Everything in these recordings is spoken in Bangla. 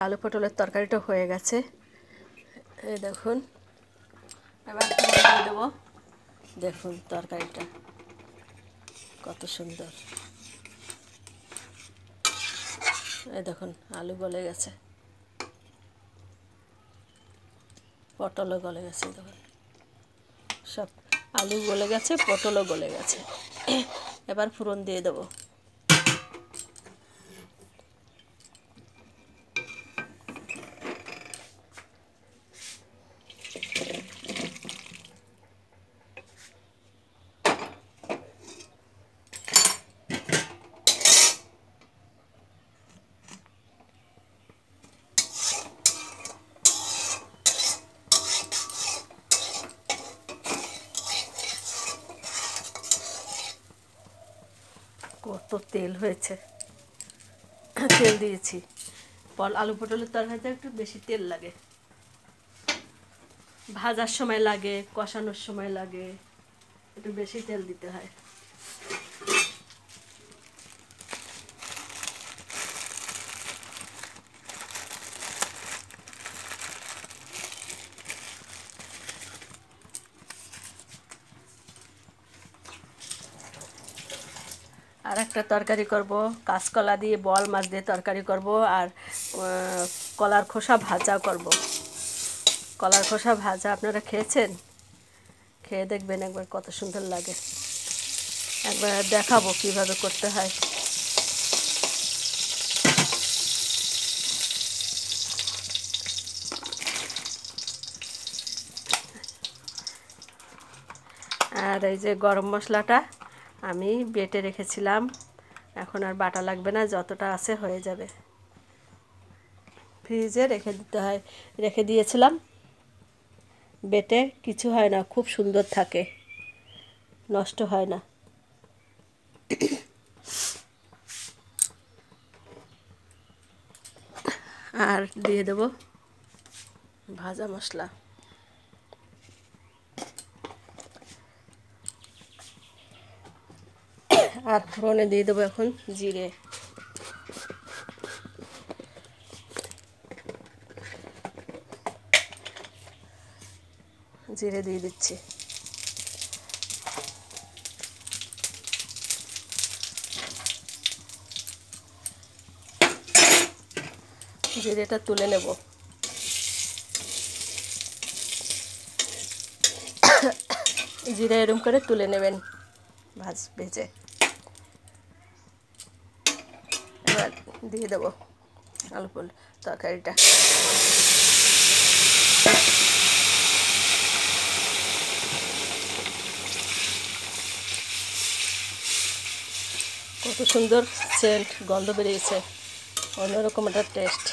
আলু পটলের তরকারিটা হয়ে গেছে। এই দেখুন, এবার দিয়ে দেবো। দেখুন তরকারিটা কত সুন্দর। এই দেখুন আলু গলে গেছে, পটলও গলে গেছে। দেখুন সব আলু গলে গেছে, পটলও গলে গেছে। এবার ফোড়ন দিয়ে দেবো। কত তেল হয়েছে, তেল দিয়েছি। আলু পটলের তরকারিতে একটু বেশি তেল লাগে, ভাজার সময় লাগে, কষানোর সময় লাগে, একটু বেশি তেল দিতে হয়। আর একটা তরকারি করব, কাঁচকলা দিয়ে বল মাছ দিয়ে তরকারি করব, আর কলার খোসা ভাজা করব। কলার খোসা ভাজা আপনারা খেয়েছেন? খেয়ে দেখবেন একবার, কত সুন্দর লাগে। একবার দেখাবো কিভাবে করতে হয়। আর এই যে গরম মশলাটা আমি বেটে রেখেছিলাম, এখন আর বাটা লাগবে না, যতটা আছে হয়ে যাবে। ফ্রিজে রেখে দিতে হয়, রেখে দিয়েছিলাম বেটে, কিছু হয় না, খুব সুন্দর থাকে, নষ্ট হয় না। আর দিয়ে দেব ভাজা মশলা। আর ফোড়নে দিয়ে দেবো এখন জিরে। জিরে দিয়ে দিচ্ছি। জিরেটা তুলে নেব। জিরে এরম করে তুলে নেবেন ভেজে। এবার দিয়ে দেবো আলু পটল তরকারিটা। কত সুন্দর সেন্ট, গন্ধ বেরিয়েছে, অন্যরকম একটা টেস্ট।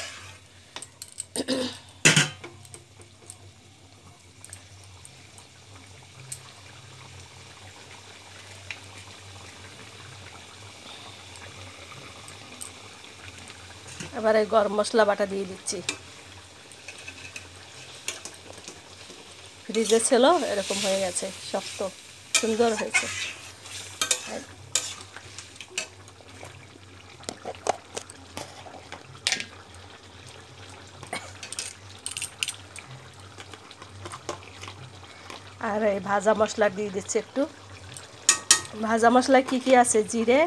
এবার এই গরম মশলা বাটা দিয়ে দিচ্ছি। ফ্রিজে ছিল, এরকম হয়ে গেছে, শক্ত সুন্দর হয়েছে। আর এই ভাজা মশলা দিয়ে দিচ্ছি একটু। ভাজা মশলায় কী কী আছে? জিরে,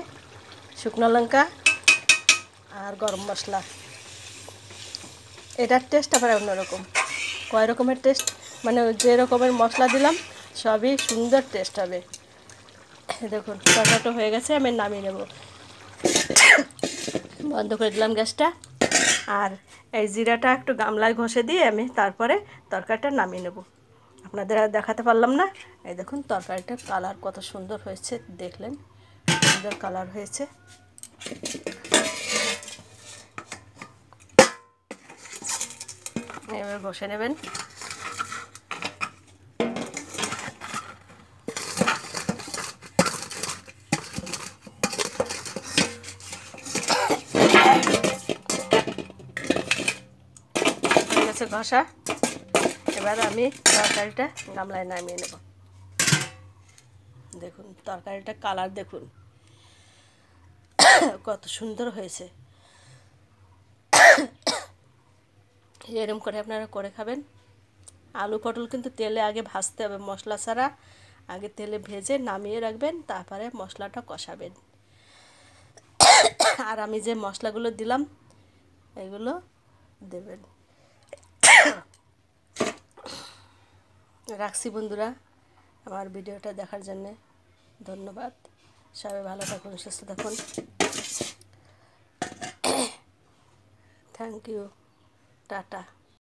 শুকনো লঙ্কা আর গরম মশলা। এটার টেস্ট আবার অন্যরকম, কয় রকমের টেস্ট, মানে যে রকমের মশলা দিলাম সবই সুন্দর টেস্ট হবে। দেখুন তরকারিটা হয়ে গেছে, আমি নামিয়ে নেব। বন্ধ করে দিলাম গ্যাসটা। আর এই জিরাটা একটু গামলায় ঘষে দিয়ে আমি তারপরে তরকারিটা নামিয়ে নেব। আপনাদের আর দেখাতে পারলাম না। এই দেখুন তরকারিটার কালার কত সুন্দর হয়েছে, দেখলেন সুন্দর কালার হয়েছে। এবার ঘষে নেবেন। ঘষা। এবার আমি তরকারিটা গামলায় নামিয়ে নেব। দেখুন তরকারিটা কালার দেখুন কত সুন্দর হয়েছে। এরকম করে আপনারা করে খাবেন। আলু পটল কিন্তু তেলে আগে ভাজতে হবে, মশলা ছাড়া আগে তেলে ভেজে নামিয়ে রাখবেন, তারপরে মশলাটা কষাবেন। আর আমি যে মশলাগুলো দিলাম এগুলো দেবেন। রাখছি বন্ধুরা, আমার ভিডিওটা দেখার জন্যে ধন্যবাদ। সবাই ভালো থাকুন, সুস্থ থাকুন। Thank you, tata.